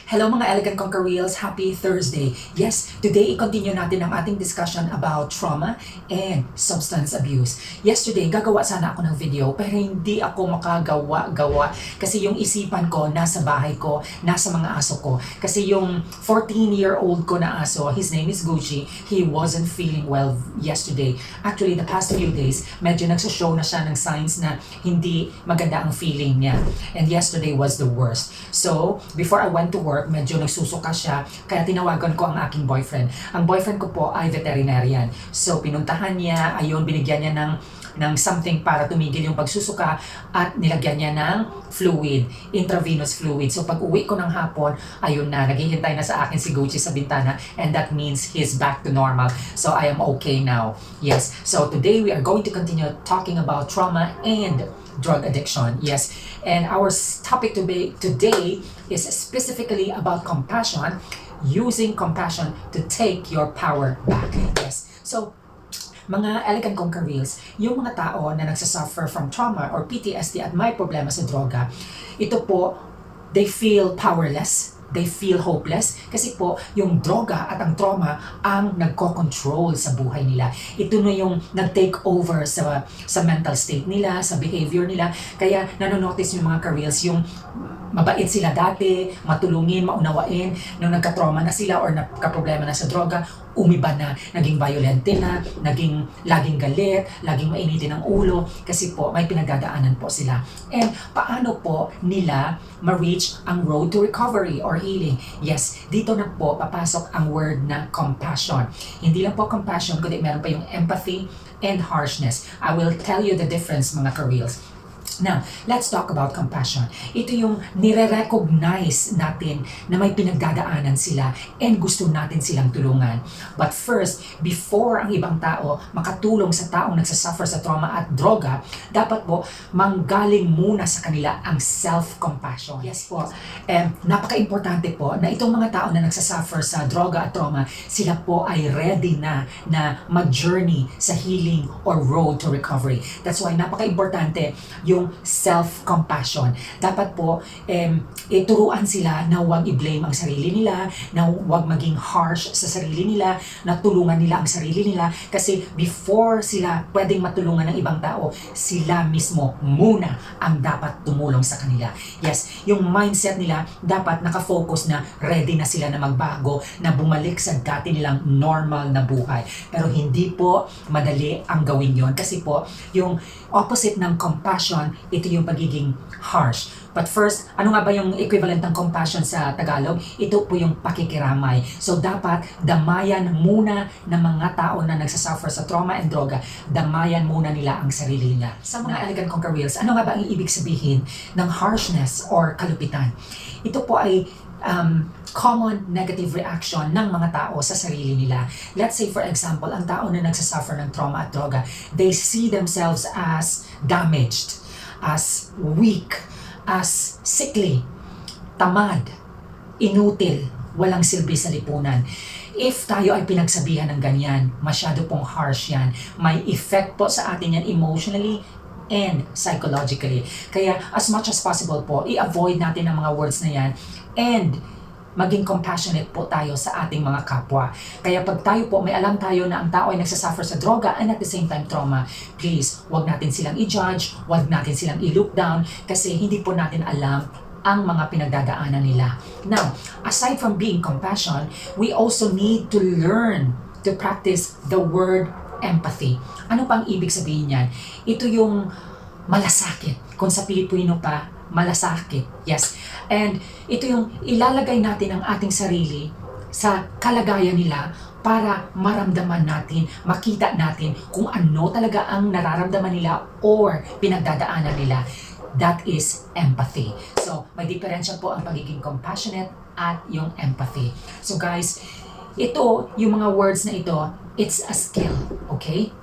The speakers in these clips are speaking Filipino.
Hello mga Elegant Conquer Reels, happy Thursday. Yes, today i-continue natin ang ating discussion about trauma and substance abuse. Yesterday, gagawa sana ako ng video pero hindi ako makagawa kasi yung isipan ko nasa bahay ko, nasa mga aso ko. Kasi yung 14-year-old ko na aso, his name is Gucci, he wasn't feeling well yesterday. Actually, the past few days, medyo nagsashow na siya ng signs na hindi maganda ang feeling niya. And yesterday was the worst. So, before I went to work, medyo nagsusuka siya, kaya tinawagan ko ang aking boyfriend. Ang boyfriend ko po ay veterinarian. So, pinuntahan niya, ayun, binigyan niya ng something para tumigil yung pagsusuka at nilagyan niya ng fluid, intravenous fluid. So, pag uwi ko ng hapon, ayun na, naghihintay na sa akin si Gucci sa bintana and that means he's back to normal. So, I am okay now. Yes. So, today we are going to continue talking about trauma and drug addiction. Yes. And our topic today is specifically about compassion, using compassion to take your power back. Yes. So, mga Elegant Conquer Reels, yung mga tao na nagsasuffer from trauma or PTSD at may problema sa droga, ito po, they feel powerless. They feel hopeless kasi po yung droga at ang trauma ang nagko-control sa buhay nila. Ito na yung nag-take over sa mental state nila, sa behavior nila. Kaya nanonotice yung mga ka-reels, yung mabait sila dati, matulungin, maunawain, nung nagka-trauma na sila or nagka-problema na sa droga, umiba na, naging violente na, naging laging galit, laging mainitin ang ulo, kasi po may pinagdadaanan po sila. And paano po nila ma-reach ang road to recovery or healing? Yes, dito na po papasok ang word na compassion. Hindi lang po compassion, kundi meron pa yung empathy and harshness. I will tell you the difference, mga ka-reels. Now, let's talk about compassion. Ito yung nire-recognize natin na may pinagdadaanan sila and gusto natin silang tulungan. But first, before ang ibang tao makatulong sa taong nagsasuffer sa trauma at droga, dapat po manggaling muna sa kanila ang self-compassion. Yes po, napaka-importante po na itong mga tao na nagsasuffer sa droga at trauma, sila po ay ready na mag-journey sa healing or road to recovery. That's why napaka-importante yung self-compassion. Dapat po, ituruan sila na huwag i-blame ang sarili nila, na huwag maging harsh sa sarili nila, na tulungan nila ang sarili nila. Kasi before sila pwedeng matulungan ng ibang tao, sila mismo muna ang dapat tumulong sa kanila. Yes, yung mindset nila dapat nakafocus na ready na sila na magbago, na bumalik sa dati nilang normal na buhay. Pero hindi po madali ang gawin yon kasi po, yung opposite ng compassion, ito yung pagiging harsh. But first, ano nga ba yung equivalent ng compassion sa Tagalog? Ito po yung pakikiramay. So dapat damayan muna ng mga tao na nagsasuffer sa trauma and droga, damayan muna nila ang sarili nila. Sa mga Elegant Conquer Reels, ano nga ba ang ibig sabihin ng harshness or kalupitan? Ito po ay common negative reaction ng mga tao sa sarili nila. Let's say for example, ang tao na nagsasuffer ng trauma at droga, they see themselves as damaged, as weak, as sickly, tamad, inutil, walang silbi sa lipunan. If tayo ay pinagsabihan ng ganyan, masyado pong harsh yan. May effect po sa atin yan emotionally and psychologically. Kaya as much as possible po, i-avoid natin ang mga words na yan and maging compassionate po tayo sa ating mga kapwa. Kaya pag tayo po, may alam tayo na ang tao ay nagsasuffer sa droga and at the same time trauma, please, wag natin silang i-judge, wag natin silang i-look down kasi hindi po natin alam ang mga pinagdadaanan nila. Now, aside from being compassion, we also need to learn to practice the word empathy. Ano pang ibig sabihin yan? Ito yung malasakit. Kung sa Pilipino pa, malasakit. Yes. And ito yung ilalagay natin ang ating sarili sa kalagayan nila para maramdaman natin, makita natin kung ano talaga ang nararamdaman nila or pinagdadaanan nila. That is empathy. So, may diferensya po ang pagiging compassionate at yung empathy. So guys, ito, yung mga words na ito, it's a skill. Okay?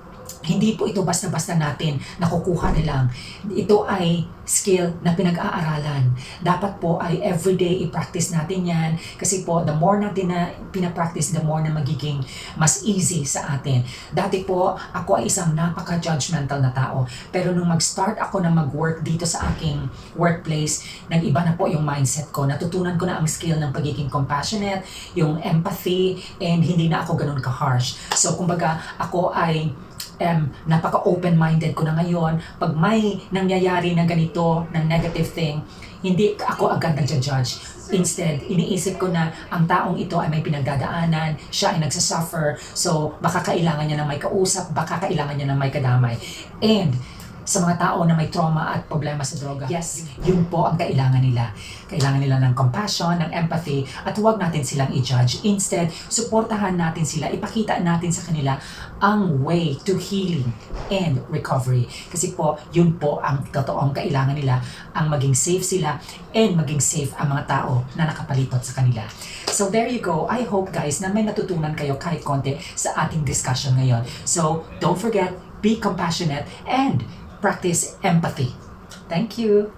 Hindi po ito basta-basta natin nakukuha na lang. Ito ay skill na pinag-aaralan. Dapat po ay everyday i-practice natin yan. Kasi po, the more natin na pinapractice, the more na magiging mas easy sa atin. Dati po, ako ay isang napaka-judgmental na tao. Pero nung mag-start ako na mag-work dito sa aking workplace, nag-iba na po yung mindset ko. Natutunan ko na ang skill ng pagiging compassionate, yung empathy, and hindi na ako ganun ka-harsh. So, kumbaga, ako ay napaka-open-minded ko na ngayon. Pag may nangyayari na ganito, ng negative thing, hindi ako agad nagja-judge. Instead, iniisip ko na ang taong ito ay may pinagdadaanan, siya ay nagsasuffer, so baka kailangan niya ng may kausap, baka kailangan niya ng may kadamay. And sa mga tao na may trauma at problema sa droga, yes, yun po ang kailangan nila. Kailangan nila ng compassion, ng empathy, at huwag natin silang i-judge. Instead, suportahan natin sila, ipakita natin sa kanila ang way to healing and recovery. Kasi po, yun po ang totoong kailangan nila, ang maging safe sila and maging safe ang mga tao na nakapalibot sa kanila. So there you go. I hope guys na may natutunan kayo kahit konti sa ating discussion ngayon. So don't forget, be compassionate and practice empathy. Thank you.